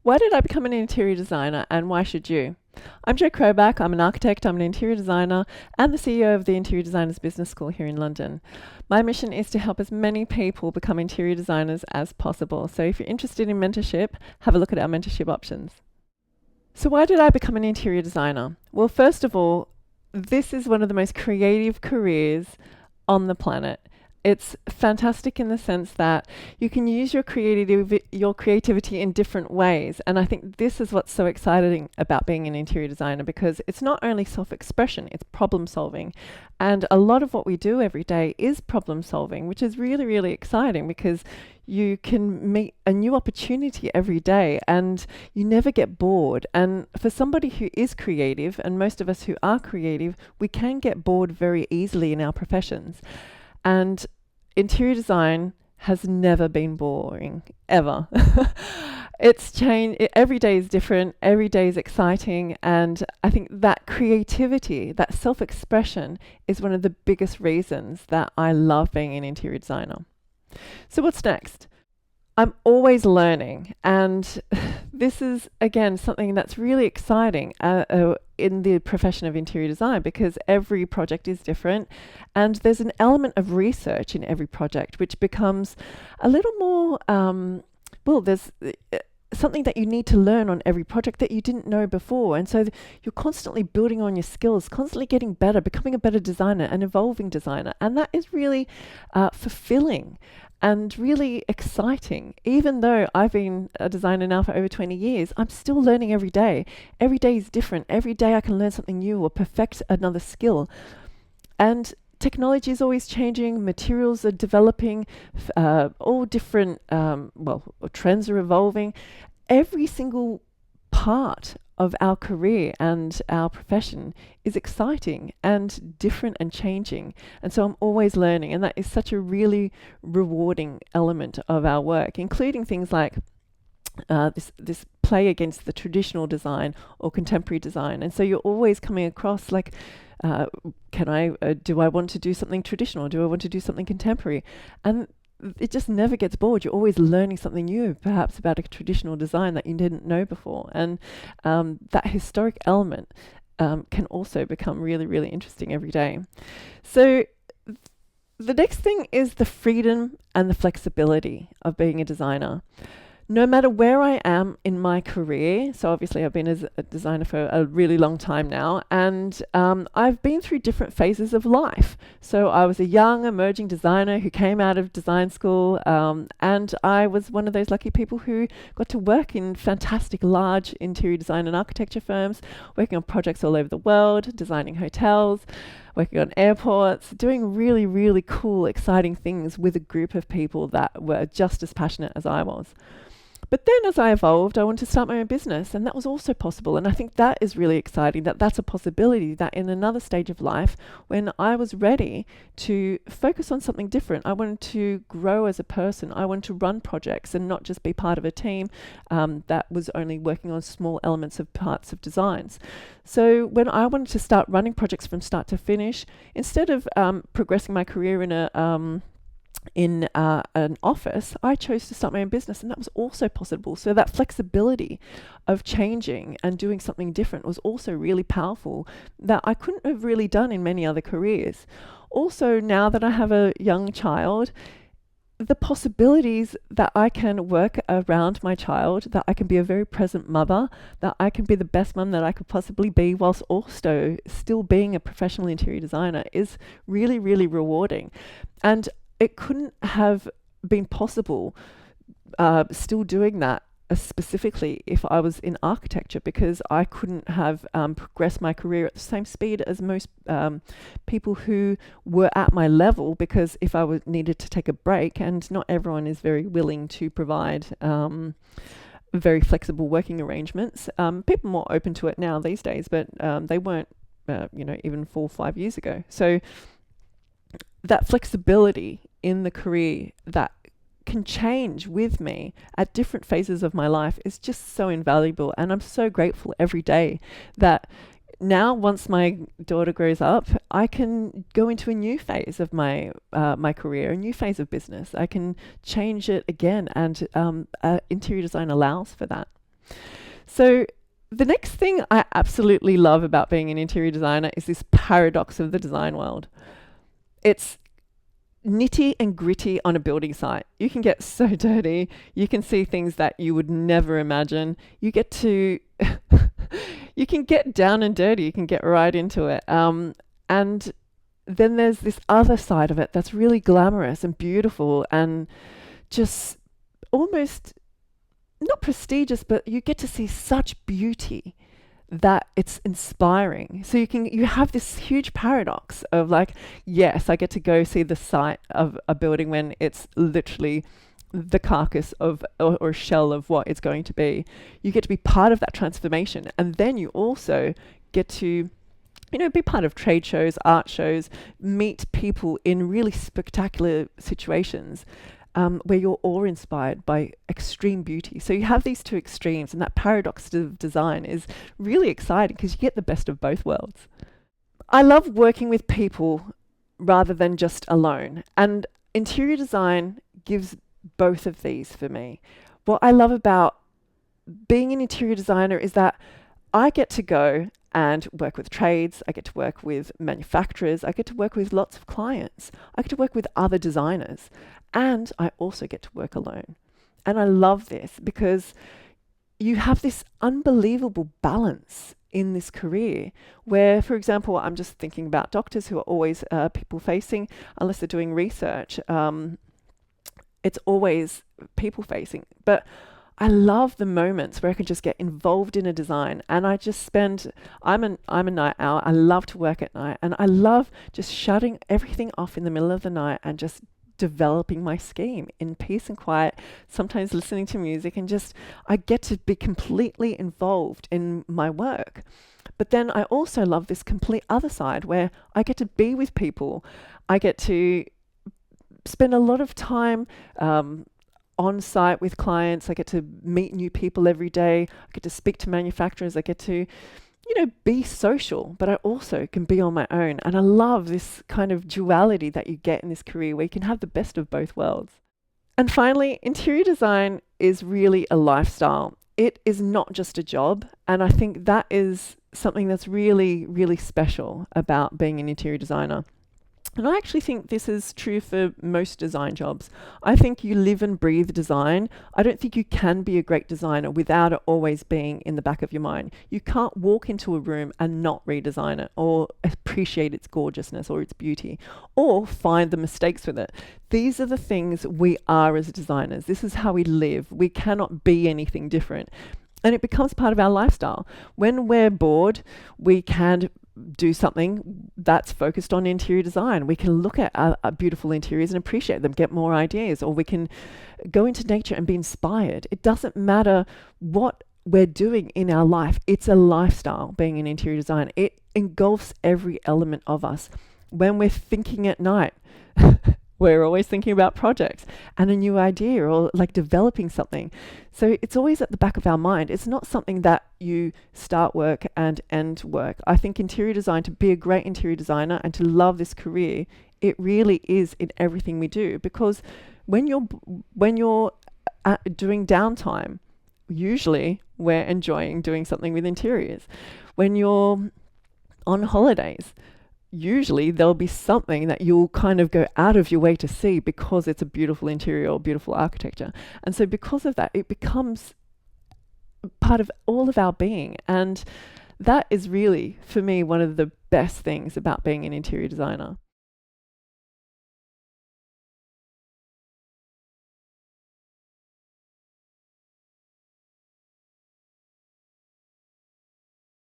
Why did I become an interior designer and why should you? I'm Jo Kroback. I'm an architect, I'm an interior designer, and the CEO of the Interior Designers Business School here in London. My mission is to help as many people become interior designers as possible. So if you're interested in mentorship, have a look at our mentorship options. So, why did I become an interior designer? Well, first of all, this is one of the most creative careers on the planet. It's fantastic in the sense that you can use your creativity in different ways. And I think this is what's so exciting about being an interior designer, because it's not only self-expression, it's problem solving. And a lot of what we do every day is problem solving, which is really, really exciting because you can meet a new opportunity every day and you never get bored. And for somebody who is creative, and most of us who are creative, we can get bored very easily in our professions. And interior design has never been boring, ever. It's changed. Every day is different. Every day is exciting. And I think that creativity, that self-expression is one of the biggest reasons that I love being an interior designer. So what's next? I'm always learning, and this is again something that's really exciting in the profession of interior design, because every project is different and there's an element of research in every project which becomes a little more there's something that you need to learn on every project that you didn't know before, and so you're constantly building on your skills, constantly getting better, becoming a better designer, an evolving designer, and that is really fulfilling and really exciting. Even though I've been a designer now for over 20 years, I'm still learning every day. Every day is different. Every day I can learn something new or perfect another skill. And technology is always changing, materials are developing, all different, trends are evolving. Every single part of our career and our profession is exciting and different and changing. And so I'm always learning, and that is such a really rewarding element of our work, including things like this play against the traditional design or contemporary design. And so you're always coming across like, do I want to do something traditional? Do I want to do something contemporary? And it just never gets bored. You're always learning something new, perhaps about a traditional design that you didn't know before. And that historic element can also become really, really interesting every day. So the next thing is the freedom and the flexibility of being a designer. No matter where I am in my career, so obviously I've been as a designer for a really long time now, and I've been through different phases of life. So I was a young emerging designer who came out of design school, and I was one of those lucky people who got to work in fantastic large interior design and architecture firms, working on projects all over the world, designing hotels, working on airports, doing really, really cool, exciting things with a group of people that were just as passionate as I was. But then as I evolved, I wanted to start my own business, and that was also possible. And I think that is really exciting, that that's a possibility, that in another stage of life, when I was ready to focus on something different, I wanted to grow as a person. I wanted to run projects and not just be part of a team that was only working on small elements of parts of designs. So when I wanted to start running projects from start to finish, instead of progressing my career in an office, I chose to start my own business, and that was also possible. So that flexibility of changing and doing something different was also really powerful, that I couldn't have really done in many other careers. Also, now that I have a young child, the possibilities that I can work around my child, that I can be a very present mother, that I can be the best mum that I could possibly be whilst also still being a professional interior designer, is really, really rewarding. And it couldn't have been possible still doing that specifically if I was in architecture, because I couldn't have progressed my career at the same speed as most people who were at my level, because if I needed to take a break, and not everyone is very willing to provide very flexible working arrangements. People are more open to it now these days, but they weren't even 4 or 5 years ago. So that flexibility in the career that can change with me at different phases of my life is just so invaluable. And I'm so grateful every day that now, once my daughter grows up, I can go into a new phase of my career, a new phase of business. I can change it again, and interior design allows for that. So the next thing I absolutely love about being an interior designer is this paradox of the design world. It's nitty and gritty on a building site. You can get so dirty. You can see things that you would never imagine. You get to, you can get down and dirty. You can get right into it. And then there's this other side of it that's really glamorous and beautiful and just almost not prestigious, but you get to see such beauty that it's inspiring. So you have this huge paradox of like, yes, I get to go see the site of a building when it's literally the carcass of or shell of what it's going to be. You get to be part of that transformation, and then you also get to be part of trade shows, art shows, meet people in really spectacular situations. Where you're awe-inspired by extreme beauty. So you have these two extremes, and that paradox of design is really exciting because you get the best of both worlds. I love working with people rather than just alone, and interior design gives both of these for me. What I love about being an interior designer is that I get to go and work with trades, I get to work with manufacturers, I get to work with lots of clients, I get to work with other designers, and I also get to work alone. And I love this because you have this unbelievable balance in this career where, for example, I'm just thinking about doctors who are always people facing, unless they're doing research, it's always people facing. But I love the moments where I can just get involved in a design, and I just spend, I'm a night owl. I love to work at night, and I love just shutting everything off in the middle of the night and just developing my scheme in peace and quiet, sometimes listening to music, and just, I get to be completely involved in my work. But then I also love this complete other side where I get to be with people. I get to spend a lot of time on site with clients. I get to meet new people every day. I get to speak to manufacturers. I get to, be social, but I also can be on my own. And I love this kind of duality that you get in this career where you can have the best of both worlds. And finally, interior design is really a lifestyle. It is not just a job. And I think that is something that's really, really special about being an interior designer. And I actually think this is true for most design jobs. I think you live and breathe design. I don't think you can be a great designer without it always being in the back of your mind. You can't walk into a room and not redesign it or appreciate its gorgeousness or its beauty or find the mistakes with it. These are the things we are as designers. This is how we live. We cannot be anything different. And it becomes part of our lifestyle. When we're bored, we can do something that's focused on interior design. We can look at beautiful interiors and appreciate them, get more ideas, or we can go into nature and be inspired. It doesn't matter what we're doing in our life. It's a lifestyle, being an interior designer. It engulfs every element of us. When we're thinking at night, we're always thinking about projects and a new idea or like developing something. So it's always at the back of our mind. It's not something that you start work and end work. I think interior design, to be a great interior designer and to love this career, it really is in everything we do. Because when you're doing downtime, usually we're enjoying doing something with interiors. When you're on holidays, usually there'll be something that you'll kind of go out of your way to see because it's a beautiful interior or beautiful architecture. And so because of that, it becomes part of all of our being. And that is really, for me, one of the best things about being an interior designer.